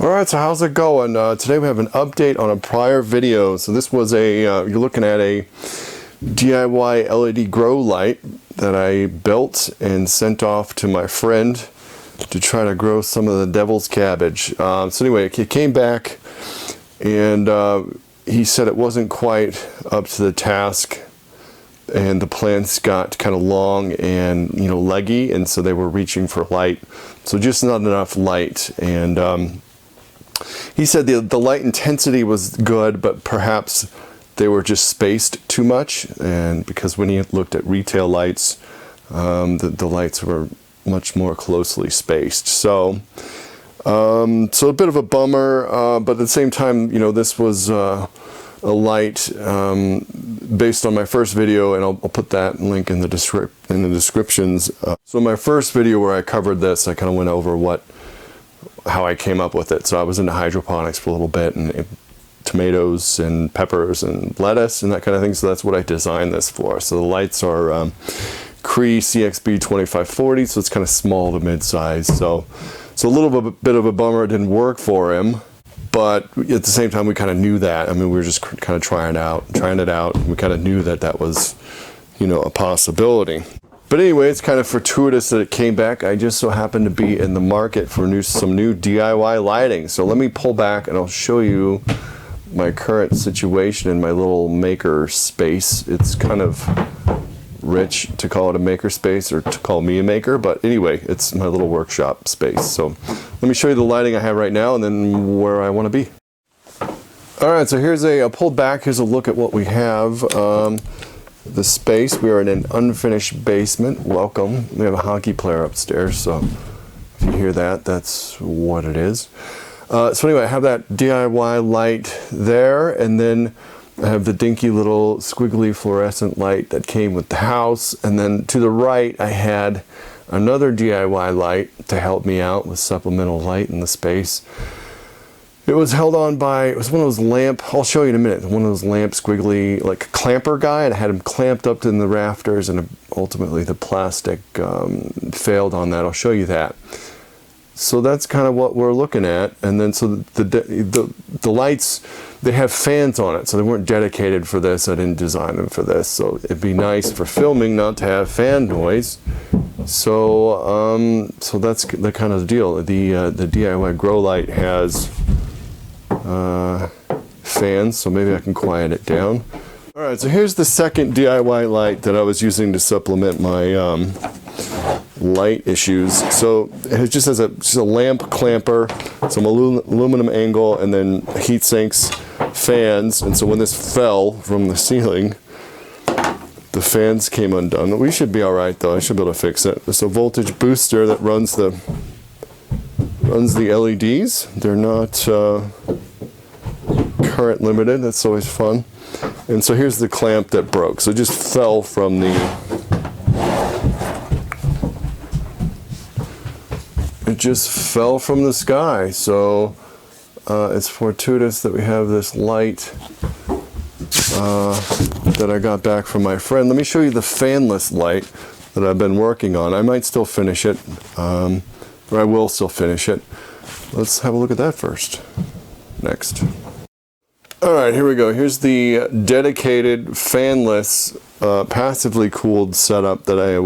Alright, so how's it going? Today we have an update on a prior video. So this was you're looking at a DIY LED grow light that I built and sent off to my friend to try to grow some of the devil's cabbage. So anyway, it came back and he said it wasn't quite up to the task, and the plants got kind of long and leggy, and so they were reaching for light. So just not enough light. And he said the light intensity was good, but perhaps they were just spaced too much. And because when he looked at retail lights, the lights were much more closely spaced. So a bit of a bummer, but at the same time, this was a light based on my first video, and I'll put that link in the descriptions. So my first video where I covered this, I kind of went over how I came up with it. So I was into hydroponics for a little bit, and tomatoes and peppers and lettuce and that kind of thing. So that's what I designed this for. So the lights are Cree CXB 2540, so it's kind of small to mid-size. So a little bit of a bummer it didn't work for him, but at the same time we kind of knew that. I mean, we were just kind of trying it out. And we kind of knew that was, a possibility. But anyway, it's kind of fortuitous that it came back. I just so happened to be in the market for some new DIY lighting. So let me pull back and I'll show you my current situation in my little maker space. It's kind of rich to call it a maker space or to call me a maker, but anyway, it's my little workshop space. So let me show you the lighting I have right now and then where I want to be. Alright, so here's I pulled back. Here's a look at what we have. The space, we are in an unfinished basement. Welcome. We have a hockey player upstairs, so if you hear that, that's what it is. So anyway, I have that DIY light there, and then I have the dinky little squiggly fluorescent light that came with the house, and then to the right I had another DIY light to help me out with supplemental light in the space. It was held on by, it was one of those lamp, I'll show you in a minute, one of those lamp squiggly, like clamper guy, and I had him clamped up in the rafters, and ultimately the plastic failed on that. I'll show you that. So that's kind of what we're looking at. And then so the lights, they have fans on it, so they weren't dedicated for this. I didn't design them for this. So it'd be nice for filming not to have fan noise. So so that's the kind of deal. The DIY grow light has fans, so maybe I can quiet it down. Alright, so here's the second DIY light that I was using to supplement my light issues. So it just has just a lamp clamper, some aluminum angle, and then heat sinks, fans. And so when this fell from the ceiling, the fans came undone. We should be alright though. I should be able to fix it. There's a voltage booster that runs the LEDs. They're not current limited. That's always fun. And so here's the clamp that broke. So it just fell from the sky. So it's fortuitous that we have this light that I got back from my friend. Let me show you the fanless light that I've been working on. I might still finish it, or I will still finish it. Let's have a look at that first. Next. Alright, here we go. Here's the dedicated fanless passively cooled setup that I'm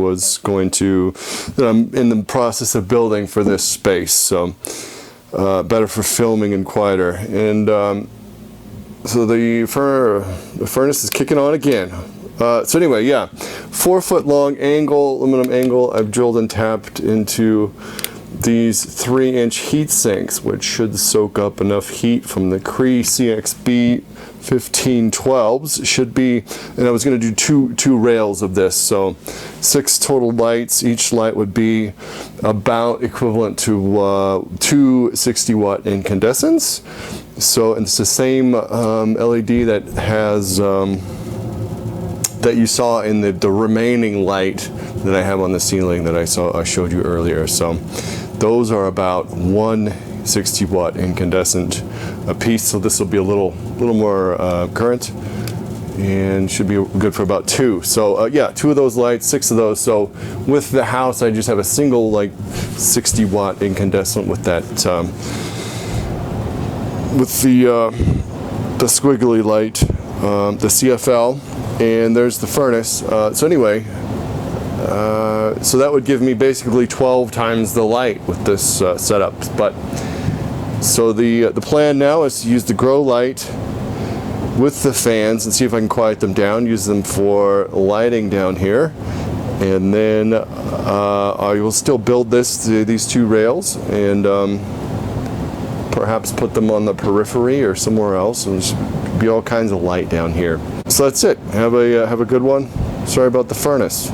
in the process of building for this space. So better for filming and quieter. And so the furnace is kicking on again. So anyway, yeah, 4 foot long aluminum angle. I've drilled and tapped into these 3-inch heat sinks, which should soak up enough heat from the Cree CXB 1512s. Should be, and I was going to do two rails of this, so 6 total lights. Each light would be about equivalent to 2 60-watt incandescents. So it's the same LED that has that you saw in the remaining light that I have on the ceiling that I showed you earlier. So those are about 1 60-watt incandescent a piece. So this will be a little more current, and should be good for about 2. So yeah, 2 of those lights, 6 of those. So with the house, I just have a single like 60-watt incandescent with that with the squiggly light, the CFL, and there's the furnace. So anyway, so that would give me basically 12 times the light with this setup. But so the plan now is to use the grow light with the fans and see if I can quiet them down, use them for lighting down here, and then I will still build these two rails and perhaps put them on the periphery or somewhere else, and there's be all kinds of light down here. So that's it. Have a good one. Sorry about the furnace.